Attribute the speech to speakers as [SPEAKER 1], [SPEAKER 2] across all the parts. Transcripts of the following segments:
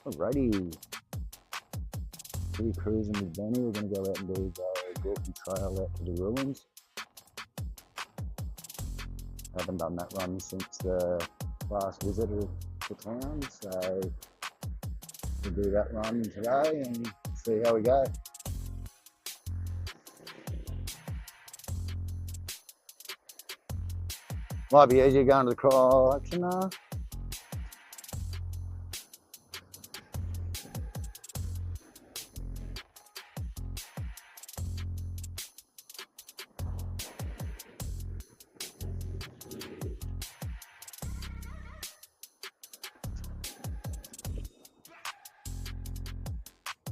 [SPEAKER 1] Alrighty, we're cruising with Benny. We're going to go out and do the Gorky Trail out to the ruins. I haven't done that run since the last visit to town, so we'll do that run today and see how we go. Might be easier going to the collection now.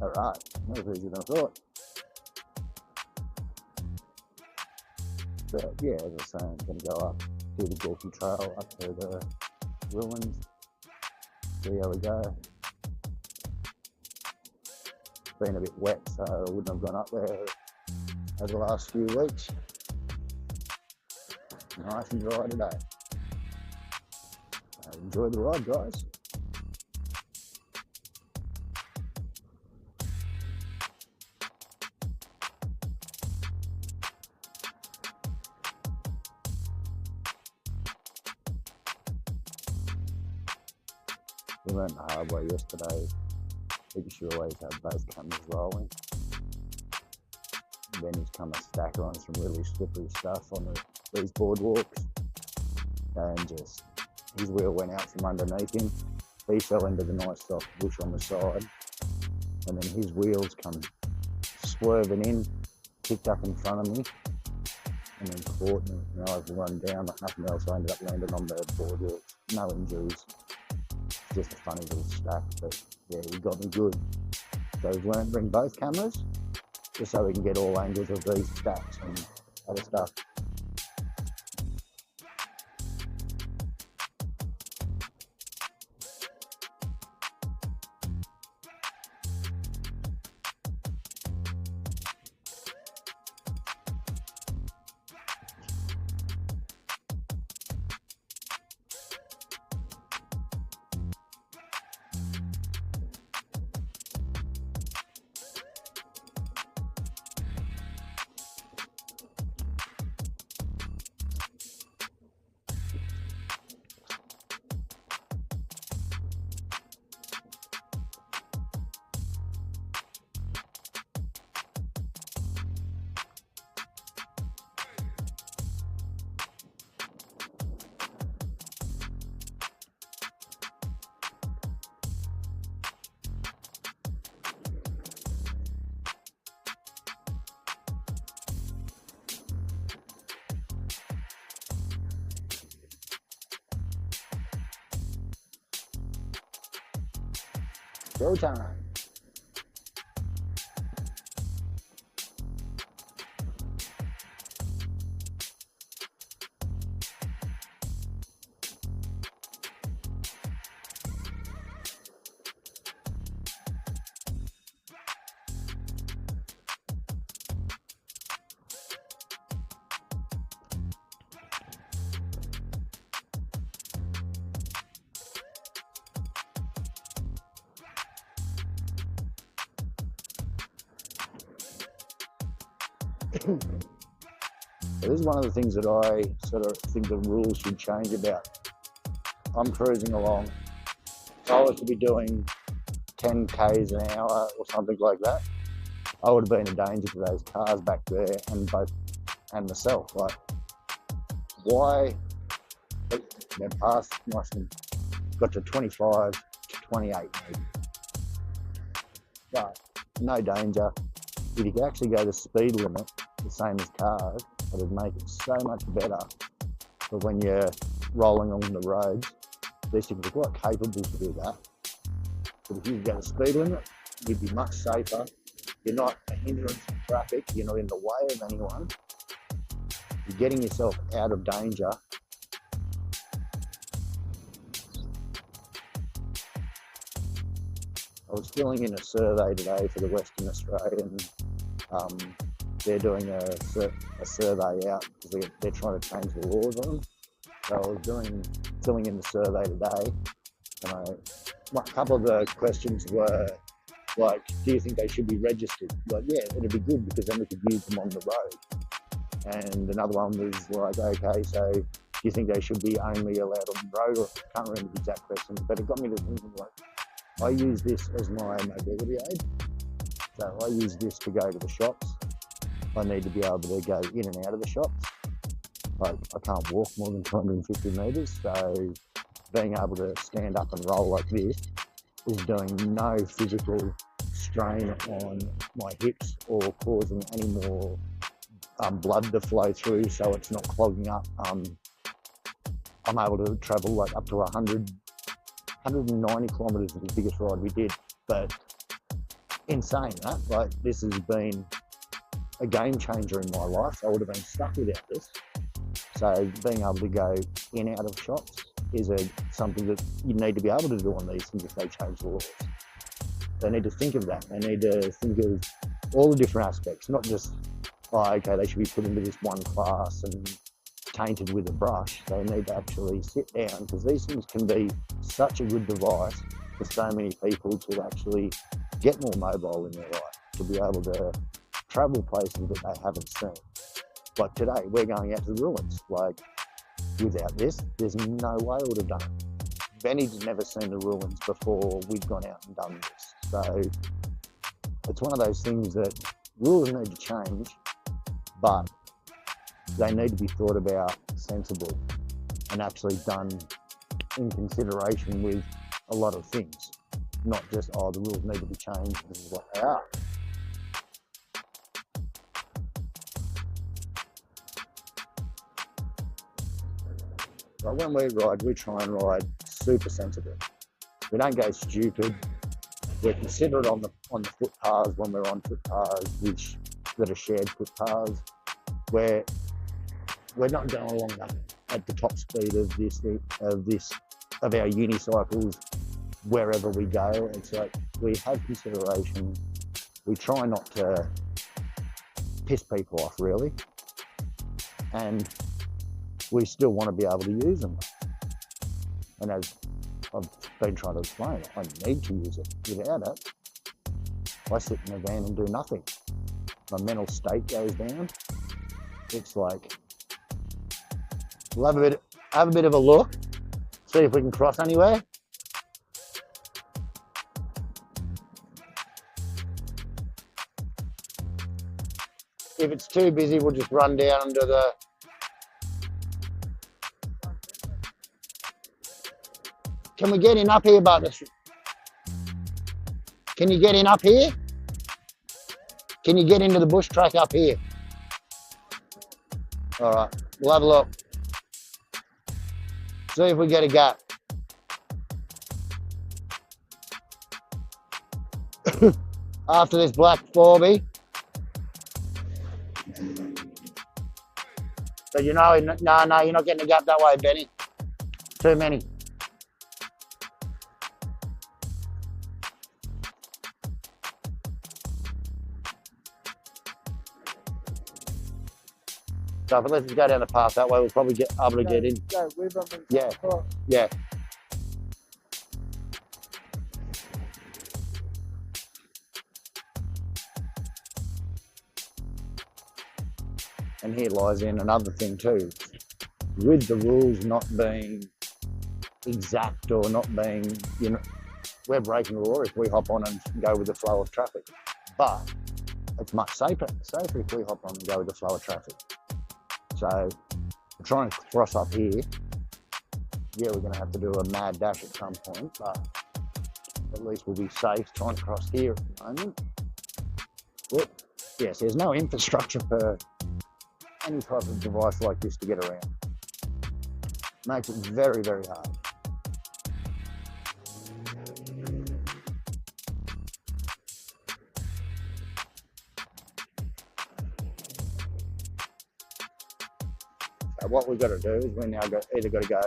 [SPEAKER 1] Alright, that was easier than I thought. But yeah, as I was saying, I'm going to go up, do the Gorky Trail up to the ruins, see how we go. It's been a bit wet, so I wouldn't have gone up there over the last few weeks. Nice and dry today. Enjoy the ride, guys. We learned the hard way yesterday that you should always have both cameras rolling. Then he's come a stacker on some really slippery stuff on these boardwalks, and just his wheel went out from underneath him. He fell into the nice soft bush on the side, and then his wheels come swerving in, picked up in front of me, and then caught me. And I was run down like nothing else. I ended up landing on the boardwalk. No injuries. Just a funny little stack, but yeah, he got me good. So we've learned to bring both cameras, just so we can get all angles of these stacks and other stuff. Go time. So this is one of the things that I sort of think the rules should change about. I'm cruising along. If I was to be doing 10 k's an hour or something like that, I would have been in danger to those cars back there and myself. Like, why? They're past nice and got to 25 to 28 maybe. But no danger. If you could actually go the speed limit, the same as cars, it would make it so much better for when you're rolling along the roads. At least you'd be quite capable to do that. But if you could go the speed limit, you'd be much safer. You're not a hindrance to traffic, you're not in the way of anyone. You're getting yourself out of danger. I was filling in a survey today for the Western Australian. They're doing a survey out because they're trying to change the laws on them. So I was filling in the survey today, A couple of the questions were like, do you think they should be registered? Like, yeah, it'd be good because then we could use them on the road. And another one was like, okay, so do you think they should be only allowed on the road? Or I can't remember the exact questions, but it got me to thinking, like, I use this as my mobility aid. So I use this to go to the shops. I need to be able to go in and out of the shops. Like, I can't walk more than 250 metres, so being able to stand up and roll like this is doing no physical strain on my hips or causing any more blood to flow through, so it's not clogging up. I'm able to travel like up to 190 kilometres is the biggest ride we did. But in saying that, like, this has been a game changer in my life. I would have been stuck without this. So being able to go in and out of shops is something that you need to be able to do on these things if they change the laws. They need to think of that. They need to think of all the different aspects, not just, oh, okay, they should be put into this one class and tainted with a brush. They need to actually sit down, because these things can be such a good device for so many people to actually get more mobile in their life, to be able to travel places that they haven't seen. Like today, we're going out to the ruins. Like, without this, there's no way I would have done it. Benny's never seen the ruins before we'd gone out and done this. So it's one of those things that rules need to change, but they need to be thought about sensible and actually done in consideration with a lot of things. Not just, oh, the rules need to be changed, this is what they are. But when we ride, we try and ride super sensible. We don't go stupid. We're considerate on the footpaths when we're on footpaths that are shared footpaths. We're not going along at the top speed of our unicycles wherever we go. It's like we have consideration. We try not to piss people off, really, and we still want to be able to use them. And as I've been trying to explain, I need to use it. Without it, I sit in a van and do nothing. My mental state goes down. It's like, we'll have a bit of a look, see if we can cross anywhere. If it's too busy, we'll just run down under the... Can we get in up here, Butters? Can you get in up here? Can you get into the bush track up here? All right, we'll have a look. See if we get a gap. After this black 4B. But you know, no, you're not getting a gap that way, Benny. Too many. So if let's go down the path that way, we'll probably get able to get in. Yeah. And here lies in another thing too. With the rules not being exact or not being, we're breaking the law if we hop on and go with the flow of traffic. But it's much safer if we hop on and go with the flow of traffic. So we're trying to cross up here. Yeah, we're going to have to do a mad dash at some point, but at least we'll be safe trying to cross here at the moment. Well, yes, there's no infrastructure for any type of device like this to get around. Makes it very, very hard. So what we've got to do is we're now either got to go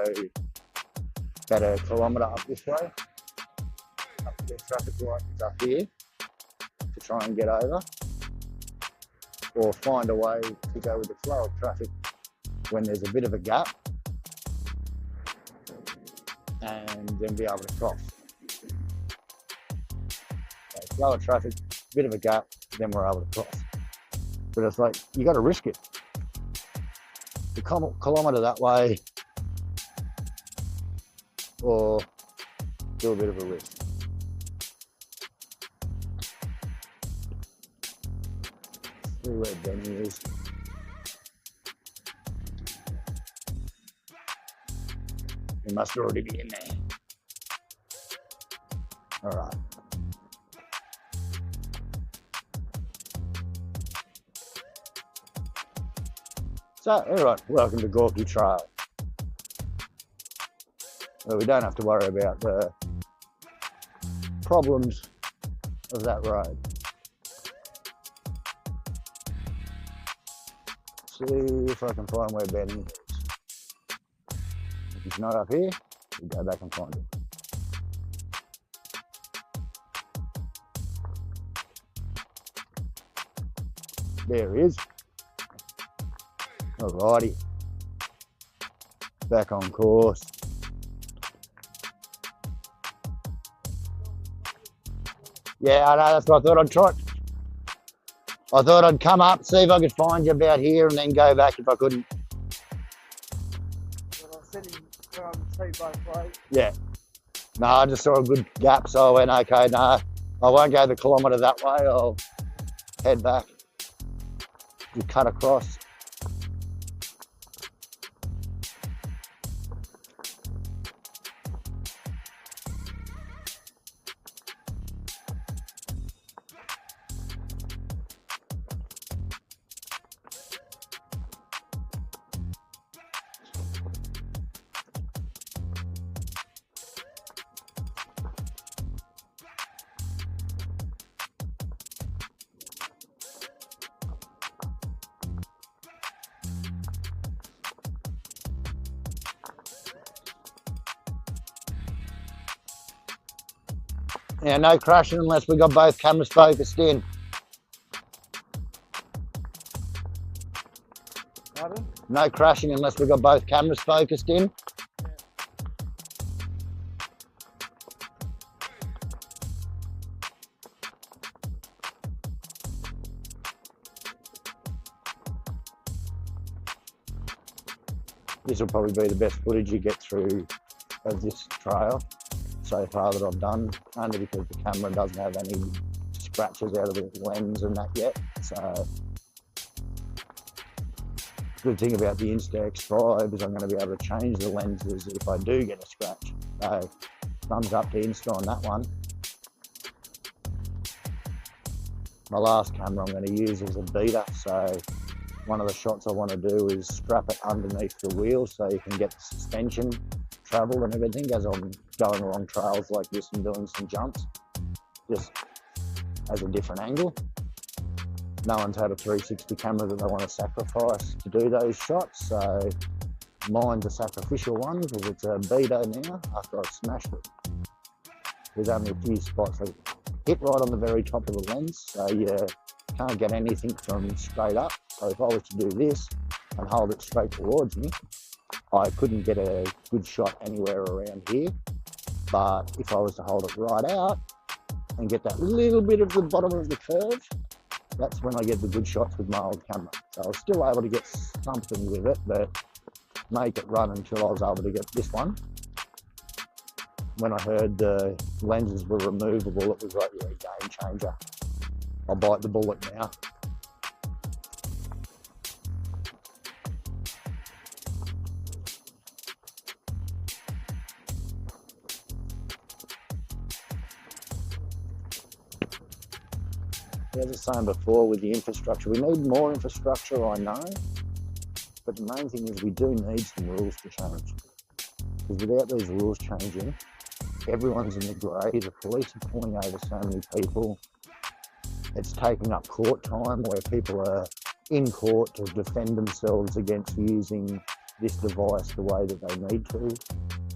[SPEAKER 1] about a kilometre up this way, up to the traffic light is up here to try and get over, or find a way to go with the flow of traffic when there's a bit of a gap and then be able to cross. So slower traffic, bit of a gap, then we're able to cross. But it's like, you got to risk it. The kilometre that way, or do a bit of a risk. See where Benny is. He must already be in there. All right. So, anyway, welcome to Gorky Trail. Well, we don't have to worry about the problems of that road. See if I can find where Benny is. If he's not up here, we'll go back and find him. There he is. Alrighty. Back on course. Yeah, I know, that's what I thought I'd try. I thought I'd come up, see if I could find you about here and then go back if I couldn't.
[SPEAKER 2] Well, I said see both ways.
[SPEAKER 1] Yeah. No, I just saw a good gap, so I went, okay, no, I won't go the kilometre that way, I'll head back. You cut across. Yeah, no crashing unless we got both cameras focused in.
[SPEAKER 2] Pardon?
[SPEAKER 1] No crashing unless we got both cameras focused in. This will probably be the best footage you get through of this trail so far that I've done, only because the camera doesn't have any scratches out of the lens and that yet. So, good thing about the Insta-X5 is I'm going to be able to change the lenses if I do get a scratch. So, thumbs up to Insta on that one. My last camera I'm going to use is a beater, so one of the shots I want to do is strap it underneath the wheel so you can get the suspension travel and everything as I'm going along trails like this and doing some jumps, just as a different angle. No one's had a 360 camera that they want to sacrifice to do those shots, so mine's a sacrificial one because it's a beater now after I've smashed it. There's only a few spots that hit right on the very top of the lens, so you can't get anything from straight up. So if I was to do this and hold it straight towards me, I couldn't get a good shot anywhere around here. But if I was to hold it right out and get that little bit of the bottom of the curve, that's when I get the good shots with my old camera. So I was still able to get something with it, but make it run until I was able to get this one. When I heard the lenses were removable, it was like, yeah, game changer. I'll bite the bullet now. As I was saying before, with the infrastructure, we need more infrastructure, I know, but the main thing is we do need some rules to change. Because without these rules changing, everyone's in the grey, the police are pulling over so many people, it's taking up court time where people are in court to defend themselves against using this device the way that they need to.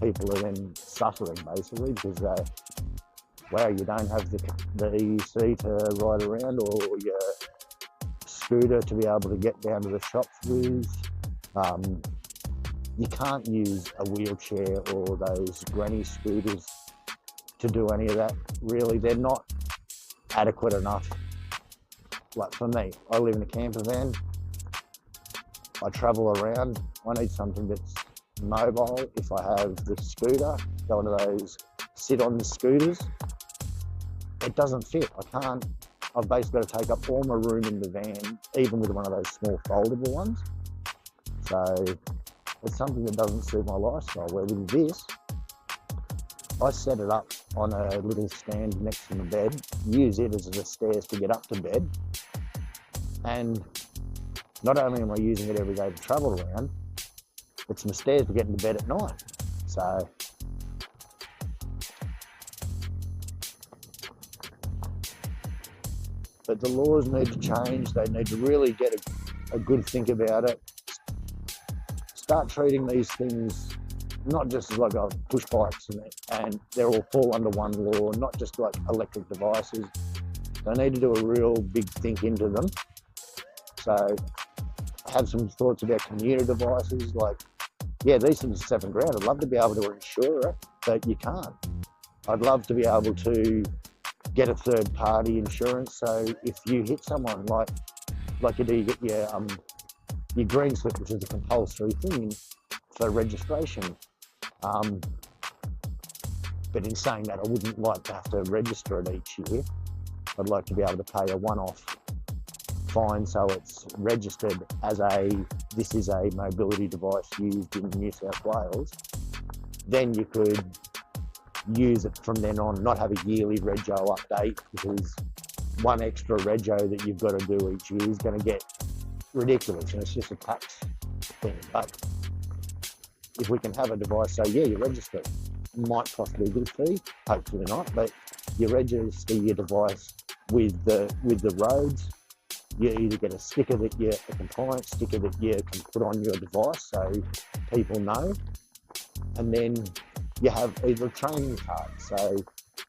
[SPEAKER 1] People are then suffering basically because wow, you don't have the EC to ride around or your scooter to be able to get down to the shops with. you can't use a wheelchair or those granny scooters to do any of that. Really, they're not adequate enough. Like for me, I live in a camper van. I travel around. I need something that's mobile. If I have the scooter, go into those sit-on scooters, it doesn't fit. I've basically got to take up all my room in the van, even with one of those small foldable ones. So it's something that doesn't suit my lifestyle. Where with this, I set it up on a little stand next to my bed, use it as the stairs to get up to bed. And not only am I using it every day to travel around, it's my stairs to get into bed at night. So but the laws need to change. They need to really get a good think about it. Start treating these things not just as like push bikes and they're all fall under one law, not just like electric devices. They need to do a real big think into them. So have some thoughts about commuter devices. Like, yeah, these things are $7,000. I'd love to be able to insure it, but you can't. I'd love to be able to get a third party insurance. So if you hit someone like you do, you get your green slip, which is a compulsory thing for registration. But in saying that, I wouldn't like to have to register it each year. I'd like to be able to pay a one-off fine, so it's registered as this is a mobility device used in New South Wales. Then you could use it from then on, not have a yearly rego update, because one extra rego that you've got to do each year is going to get ridiculous, and it's just a tax thing. But if we can have a device, so yeah, you register it. Might cost a good fee, hopefully not, but you register your device with the roads. You either get a sticker a compliance sticker that you can put on your device so people know, and then you have either a training card. So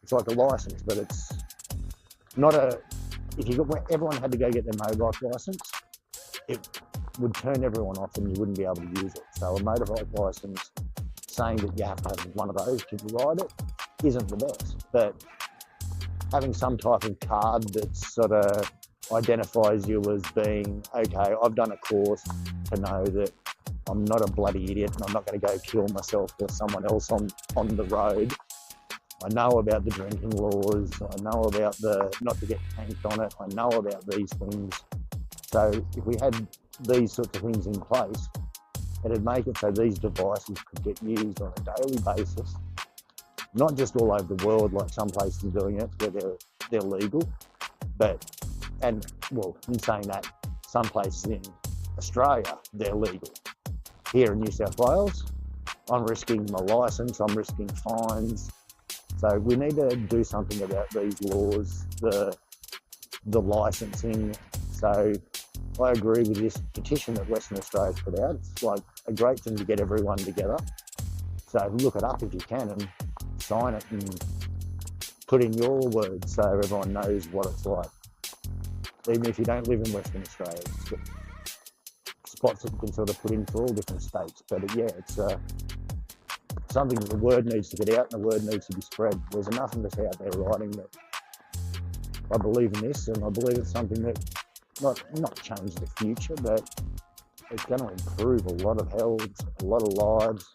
[SPEAKER 1] it's like a license, but it's not everyone had to go get their motorbike license, it would turn everyone off and you wouldn't be able to use it. So a motorbike license saying that you have to have one of those to ride it isn't the best, but having some type of card that sort of identifies you as being, okay, I've done a course to know that I'm not a bloody idiot and I'm not going to go kill myself or someone else on the road. I know about the drinking laws. I know about the not to get tanked on it. I know about these things. So if we had these sorts of things in place, it'd make it so these devices could get used on a daily basis, not just all over the world like some places are doing it where they're legal, in saying that, some places in Australia, they're legal. Here in New South Wales, I'm risking my licence, I'm risking fines. So we need to do something about these laws, the licensing. So I agree with this petition that Western Australia's put out. It's like a great thing to get everyone together. So look it up if you can and sign it and put in your words so everyone knows what it's like. Even if you don't live in Western Australia, it's got spots that you can sort of put in for all different states. But it's something that the word needs to get out and the word needs to be spread. There's enough of us out there writing that I believe in this, and I believe it's something that not change the future, but it's going to improve a lot of health, a lot of lives.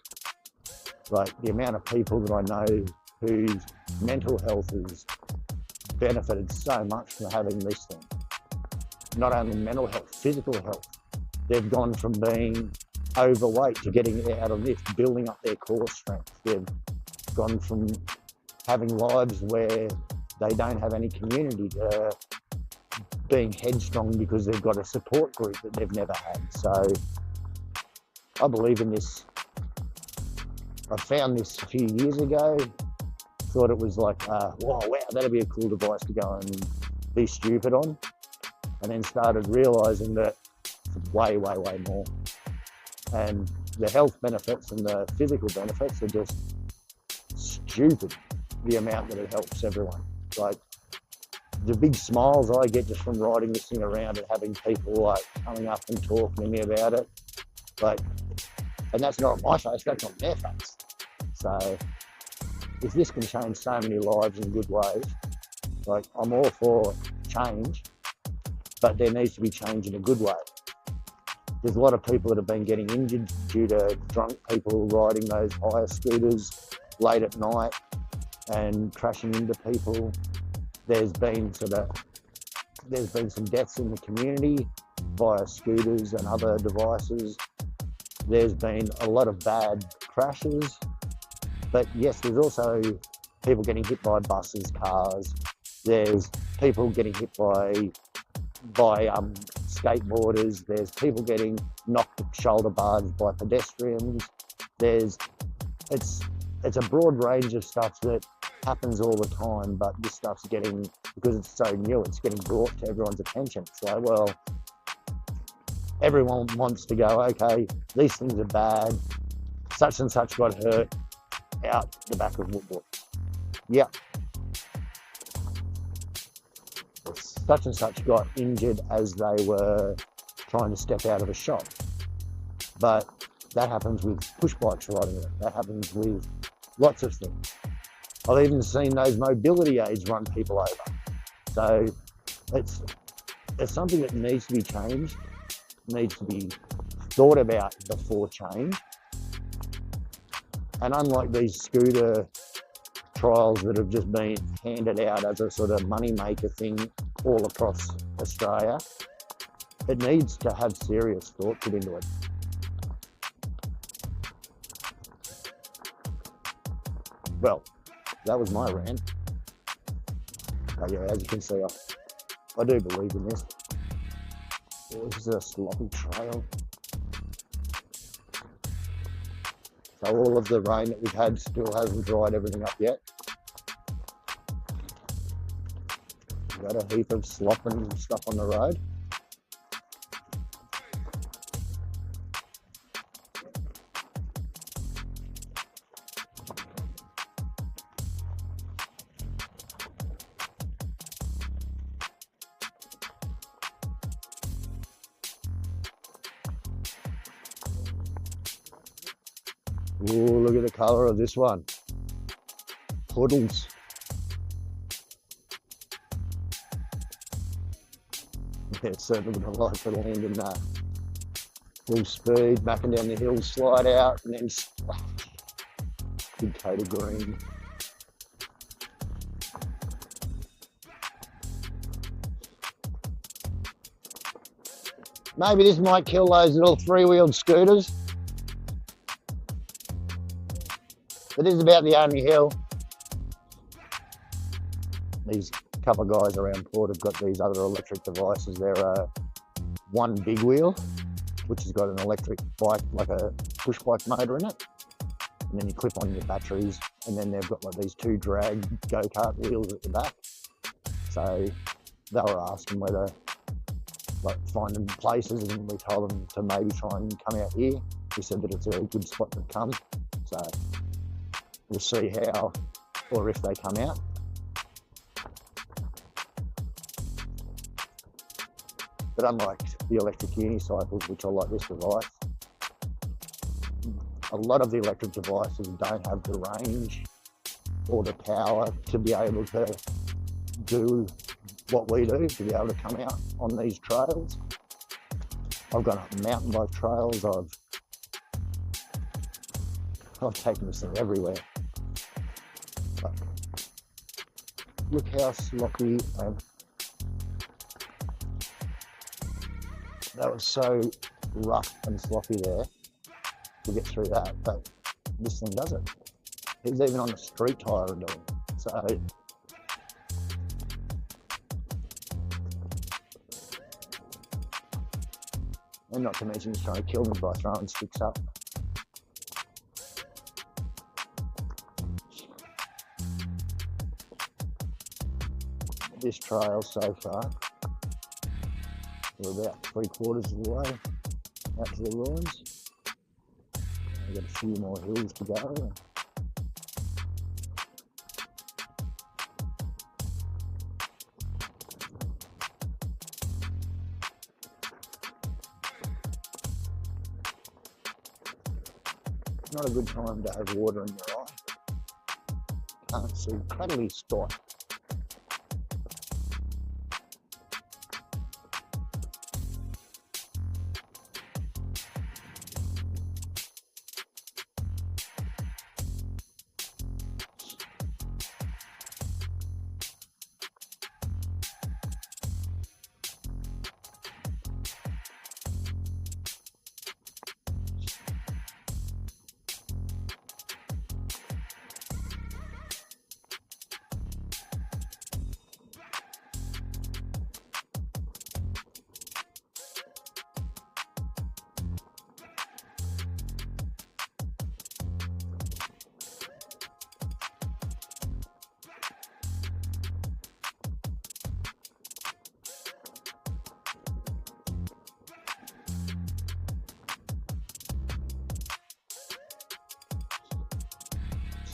[SPEAKER 1] Like the amount of people that I know whose mental health has benefited so much from having this thing. Not only mental health, physical health. They've gone from being overweight to getting out of lift, building up their core strength. They've gone from having lives where they don't have any community to being headstrong because they've got a support group that they've never had. So I believe in this. I found this a few years ago, thought it was like, wow, that'd be a cool device to go and be stupid on. And then started realising that it's way, way, way more. And the health benefits and the physical benefits are just stupid, the amount that it helps everyone. Like the big smiles I get just from riding this thing around and having people like coming up and talking to me about it. Like And that's not on my face, that's on their face. So if this can change so many lives in good ways, like I'm all for change, but there needs to be change in a good way. There's a lot of people that have been getting injured due to drunk people riding those hire scooters late at night and crashing into people. There's been some deaths in the community via scooters and other devices. There's been a lot of bad crashes, but yes, there's also people getting hit by buses, cars. There's people getting hit by skateboarders. There's people getting knocked shoulder barged by pedestrians. It's a broad range of stuff that happens all the time, but this stuff's getting, because it's so new, it's getting brought to everyone's attention. It's like, well, everyone wants to go, okay, these things are bad. Such and such got hurt out the back of Woodwood. Yeah. Such and such got injured as they were trying to step out of a shop. But that happens with push bikes riding it. That happens with lots of things. I've even seen those mobility aids run people over. So it's something that needs to be changed, needs to be thought about before change. And unlike these scooter trials that have just been handed out as a sort of money maker thing all across Australia, it needs to have serious thought put into it. Well, that was my rant. But yeah, as you can see, I do believe in this. This is a sloppy trail. So all of the rain that we've had still hasn't dried everything up yet. We've got a heap of slop and stuff on the road. Ooh, look at the colour of this one. Puddles. Yeah, it's certainly going to like to land in full speed, backing down the hill, slide out, and then splash. Big coat of green. Maybe this might kill those little three-wheeled scooters. But this is about the only hill. These couple of guys around Port have got these other electric devices. They're one big wheel, which has got an electric bike, like a push bike motor in it. And then you clip on your batteries, and then they've got like these two drag go-kart wheels at the back. So they were asking whether, like, finding places, and we told them to maybe try and come out here. We said that it's a good spot to come. So we'll see how, or if they come out. But unlike the electric unicycles, which are like this device, a lot of the electric devices don't have the range or the power to be able to do what we do, to be able to come out on these trails. I've gone up mountain bike trails, I've taken this thing everywhere. But look how sloppy that was so rough and sloppy there to get through that, but this thing does it. It's even on the street tyre and doing it. So and not to mention he's trying to kill me by throwing sticks up. This trail so far, we're about 3/4 of the way out to the ruins. We've got a few more hills to go. not a good time to have water in your eye. Can't see cuddly spot.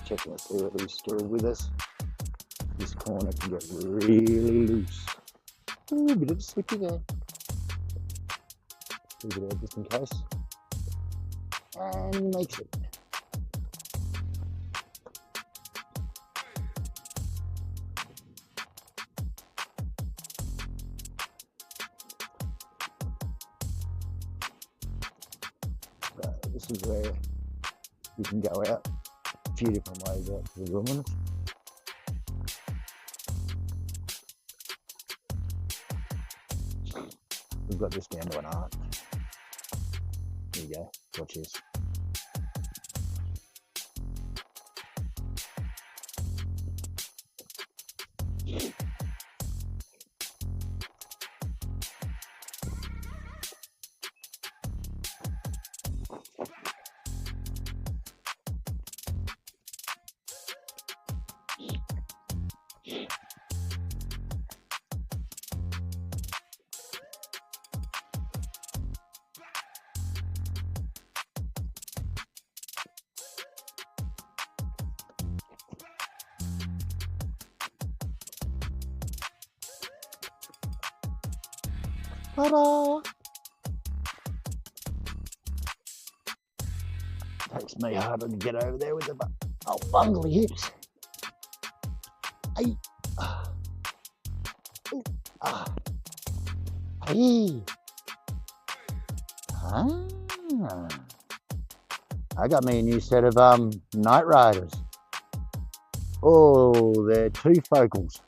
[SPEAKER 1] Checking to see what he's stored with us. This corner can get really loose. Ooh, a bit of a slippy there. Leave it there just in case. And he makes it. So this is where you can go out. Few different ways out to the wilderness. We've got this down to an art. There you go, watch this. Ta-da! Takes me harder to get over there with the bundle of hips. Hey. Hey. I got me a new set of Night Riders. Oh, they're 2 focals.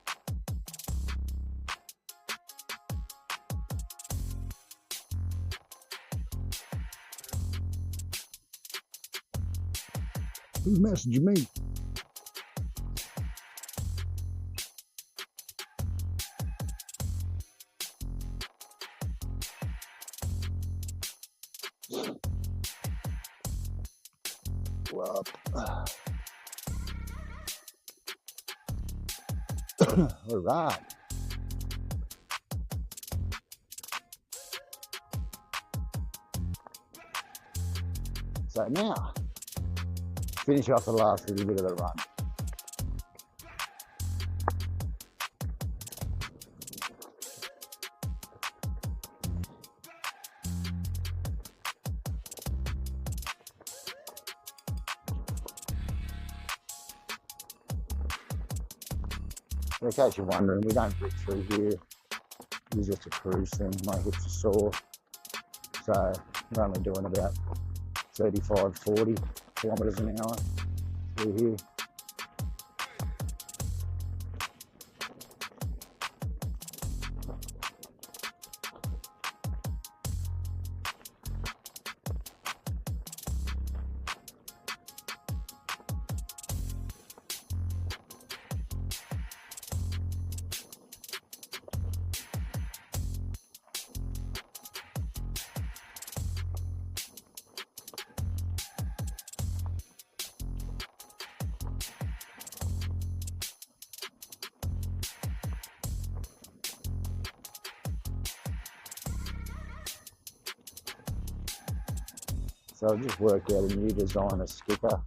[SPEAKER 1] Who's messaging me? Well, all right. So now, finish off the last little bit of the run. In case you're wondering, we don't rip through here. It's just a cruise thing. My hips are sore. So we're only doing about 35, 40 kilometres an hour through here. So I've just worked out a new design of skipper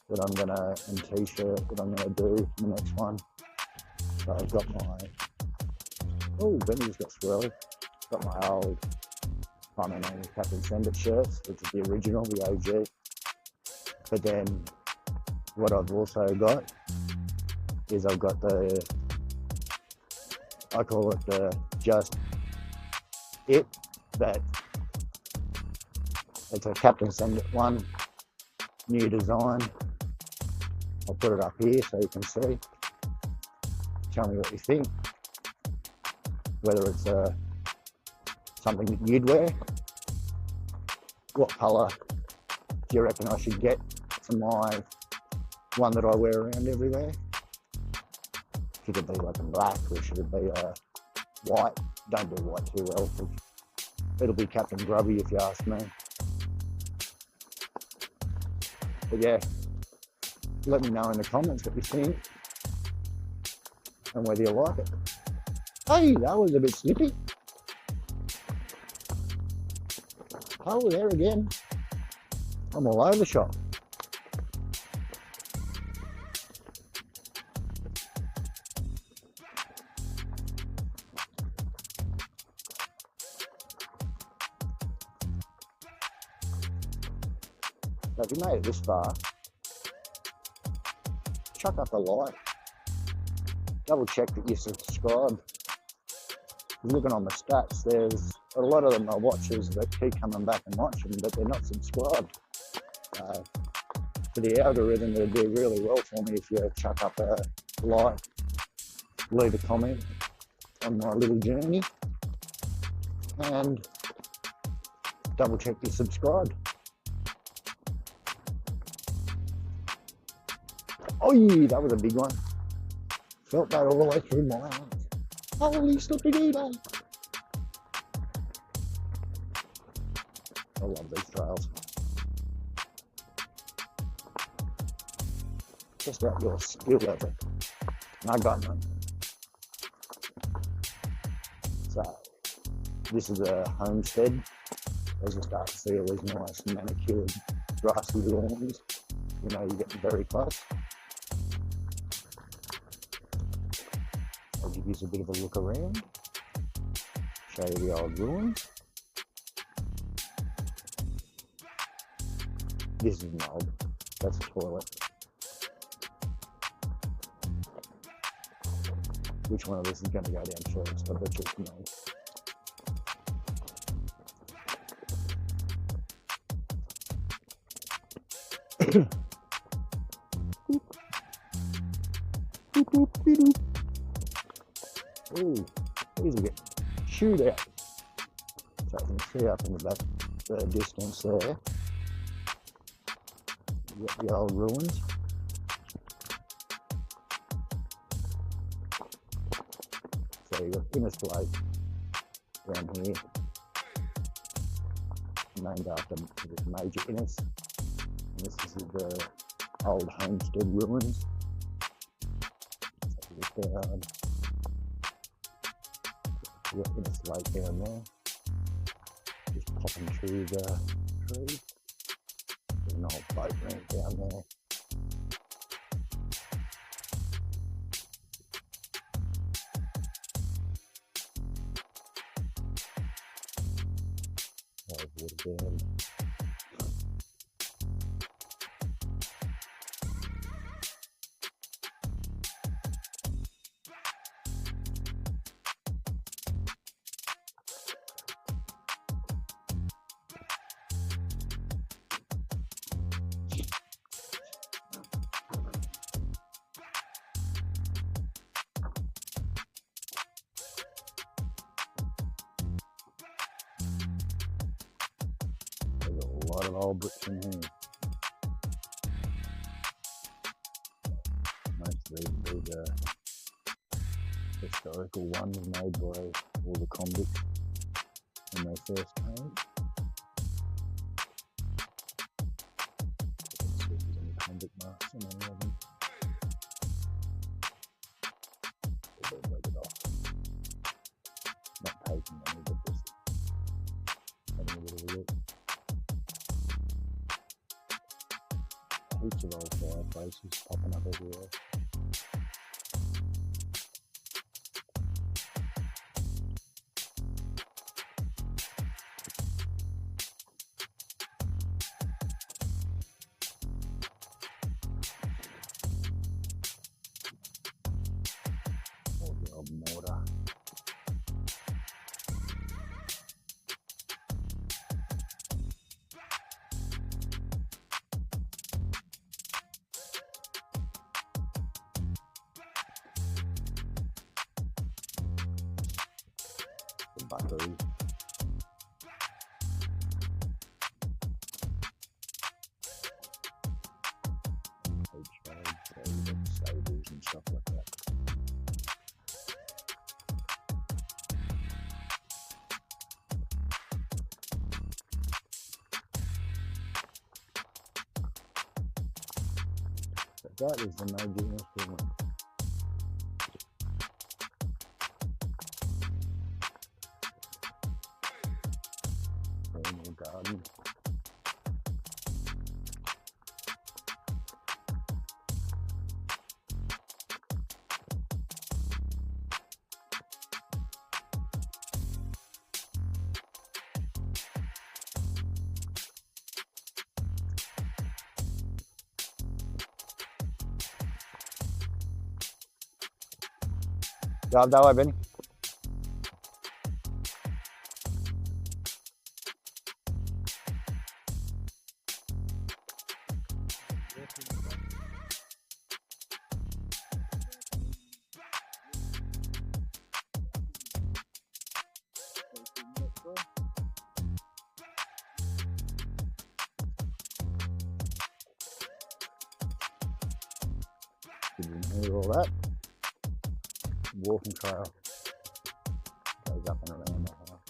[SPEAKER 1] that I'm gonna, and t-shirt that I'm gonna do in the next one. So I've got my, oh, Benny's got swirly. Got my old Captain Send It shirts, which is the original, the OG. But then what I've also got is I've got I call it the Just It, that it's a Captain Send It one, new design. I'll put it up here so you can see. Tell me what you think. Whether it's something that you'd wear. What colour do you reckon I should get for my one that I wear around everywhere? Should it be like a black or should it be white? Don't do white too well. It'll be Captain Grubby if you ask me. But yeah, let me know in the comments what you think and whether you like it. Hey, that was a bit slippy. Oh, there again. I'm all over the shop. So if you made it this far, chuck up a like. Double check that you subscribe. Looking on the stats, there's a lot of them are watchers that keep coming back and watching, but they're not subscribed. For the algorithm, it'll do really well for me if you chuck up a like, leave a comment on my little journey, and double check you're subscribed. Oh yeah, that was a big one. Felt that all the way through my arms. Holy stupid eater! I love these trails. Just about your skill level. And I got none. So, this is a homestead. As you start to see all these nice manicured grassy lawns, you know you're getting very close. I'll give you a bit of a look around, show you the old ruins. This is an old, that's a toilet. Which one of this is going to go down first? I bet you it's me. Ooh, these will get chewed out. So you can see up in the back, the distance there. You got the old ruins. So you got Innes Lake around here, named after this Major Innes. And this is the old homestead ruins. So you got Innes Lake down there, just popping through the trees. There's an old boat ramp down there. There's water dam. There's a lot of old bricks in here. Most of these are historical ones made by all the convicts when they first came. Let's see if there's any convict marks on any of them. They'll break it off. Not taking any, but just having a little look. Heaps of old fireplaces popping up everywhere. The buckaroo. Stables and stuff like that. But that is the major instrument. Perennial garden. Job that way, Benny. You can hear all that. Walking trail goes up and around the house.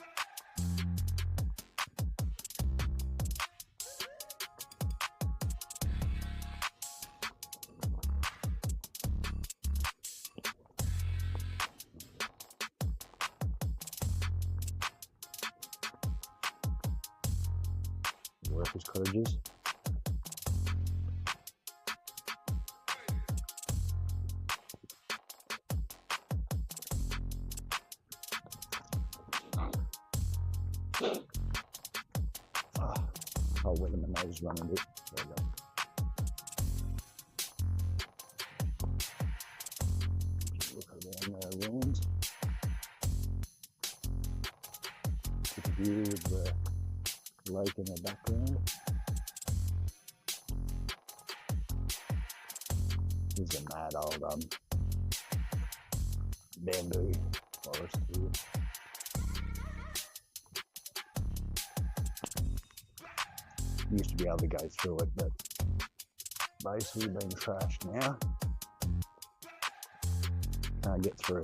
[SPEAKER 1] Workers' cottages. I'll wet my nose running a bit. There we go. Just look around the ruins. Get a view of the lake in the background. This is a mad old bamboo forest here. Used to be able to go through it, but basically been trashed now. Can't get through.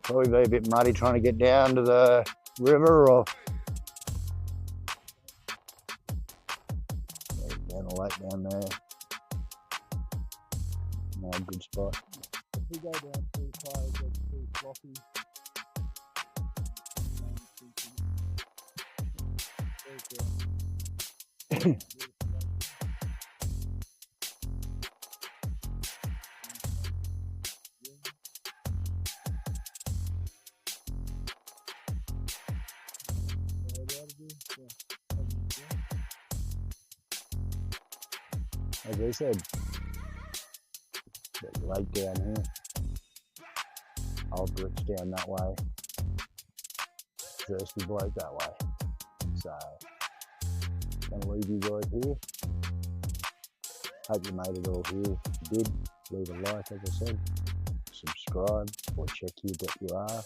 [SPEAKER 1] Probably be a bit muddy trying to get down to the river or down the lake down there. No good spot.
[SPEAKER 2] If we go down too far, it gets too floppy.
[SPEAKER 1] As I said, there's a lake down here, old bricks down that way, thirsty bloke that way. So, gonna leave you guys here. Hope you made it all here. If you did, leave a like, as I said, subscribe or check here that you are,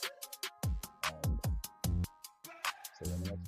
[SPEAKER 1] and see you in the next